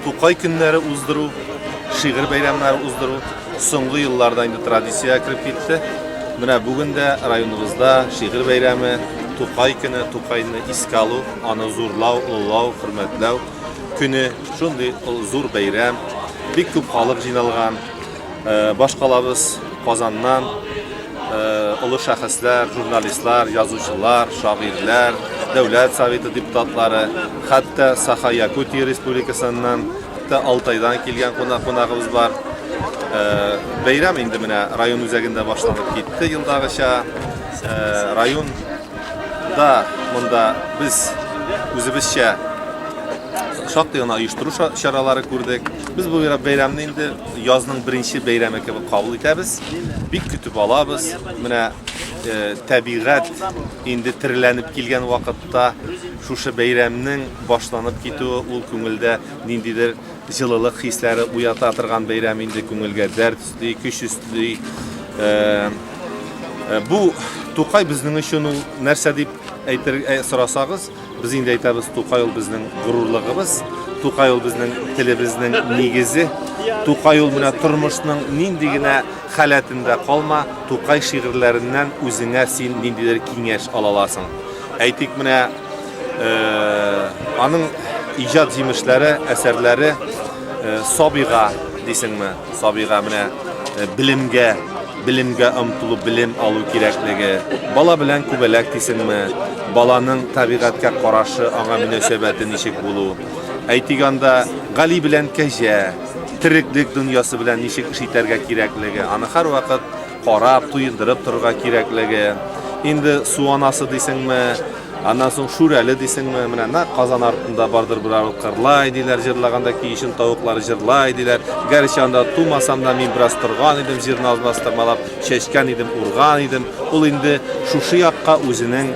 Тукай көннәре уздыру, шигырь бәйрәмнәре уздыру соңгы елларда инде традиция кирип китте. Менә бүген дә районыбызда шигырь бәйрәме, Тукай көне, Тукайны искә алу, аны зурлау, уллау, хөрмәтләү көне, шундый зур бәйрәм. Бик күп халык җыйналган. Башкалабыз Казаннан олы шәхесләр, журналистлар, язучылар, шагыйрьләр, дәүләт советы депутатлары, хәтта Саха-Якутия Республикасыннан, Алтайдан килгән кунагыбыз бар. Бәйрәм инде менә район үзәгендә башланып китте елдагыча. Районда монда без үзебезчә шактый гына оештыру чаралары күрдек. Без бу бәйрәмне инде язның беренче бәйрәме кебек кабул итәбез. Бик көтеп алабыз. Менә табигать инде тиреләнеп килгән вакытта шушы бәйрәмнең башланып китүе ул күңелдә ниндидер җылылык хисләре уята торган бәйрәм инде күңелгә дәрт өсти, көч өсти. Бу Тукай безнең өчен ул нәрсә дип сорасагыз, без инде әйтәбез, Тукай ул безнең горурлыгыбыз, Тукай ул безнең телебезнең нигезе, Тукай ул менә тормышның нинди генә халәтендә калма, Тукай шигырьләреннән үзеңә син ниндидер киңәш ала аласың. Әйтик, менә аның иҗат җимешләре, әсәрләре Сабига дисеңме? Сабига менә билимгә омтылу, билим алу кирәклеге, бала белән күбәләк дисеңме? Баланың табигатькә карашы, аңа мөнәсәбәте ничек булу? Әйтик анда Гали белән Кәҗә, тиреклек дөньясы белән ничек эш итәргә кирәклеге, аны һәрвакыт карап, туендырып торырга кирәклеге. Инде Суанасы дисеңме? Аннан соң Шүрәле дисеңме? Менә Казан артында бардыр берәр кырлай диләр, җырлаганда киешен тавыклары җырлай диләр. Гәрчә анда тумасам да мин бераз торган идем, җирне алмастырмалап, чәчкән идем, урган идем. Ул инде шушы якка үзенең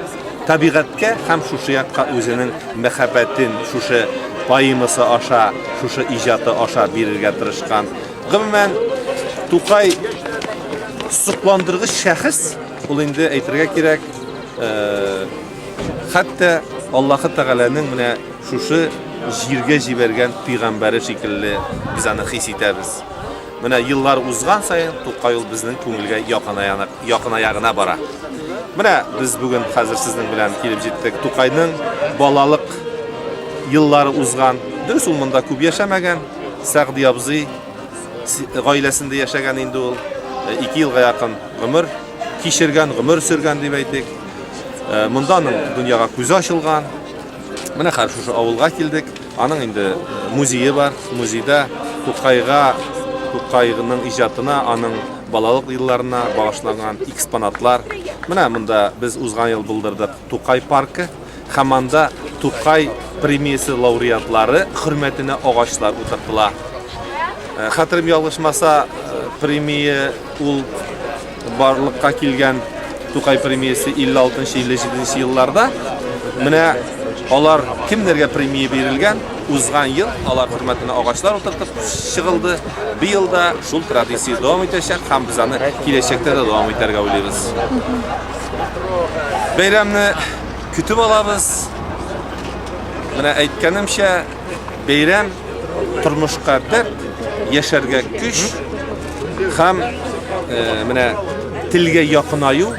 табигатькә һәм шушы якка үзенең мәхәббәтен, шушы поэмасы аша, шушы иҗаты аша бирергә тырышкан. Гомумән, Тукай сокландыргыч шәхес, ул инде әйтергә кирәк, хәтта Аллаһы Тәгаләнең менә шушы җиргә җибәргән пәйгамбәре шикелле без аны хис итәбез. Менә еллар узган саен Тукай ул безнең күңелгә якын бара. Менә без бүген хәзер сезнең белән килеп җиттек. Тукайның балалык еллары узган. Дөрес, ул монда күп яшәмәгән. Сәгъди абзый гаиләсендә яшәгән инде ул. 2 елга якын гомер кичергән, гомер сөргән дип әйтик. Монданың дөньяга күзе ачылган. Менә хәзер шушы авылга килдек. Аның инде музее бар. Музейда Тукайның иҗатына, аның балалык елларына багышланган экспонатлар. Менә монда без узган ел булдырдык Тукай паркы. Һәм анда Тукай премиясе лауреатлары хөрмәтенә агачлар утыртыла. Хәтерем ялгышмаса, премия ул барлыкка килгән Тукай премиясе 56-57 елларда. Менә алар кемнәргә премия бирелгән? Узган ел алар хөрмәтенә агачлар утыртып чыгылды. Бу елда шул традиция дәвам итәчәк һәм без аны киләчәктә дә дәвам итәргә уйлыйбыз. Бәйрәмне көтеп алабыз. Менә әйткәнемчә, бәйрәм тормышка дәрт, яшәргә көч һәм менә телгә якынаю,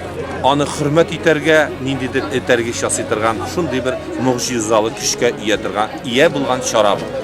аны хөрмәт итәргә, ниндидер этәргә ясый торган шундый бер мөгъҗизалы көчкә ия булган чара бу.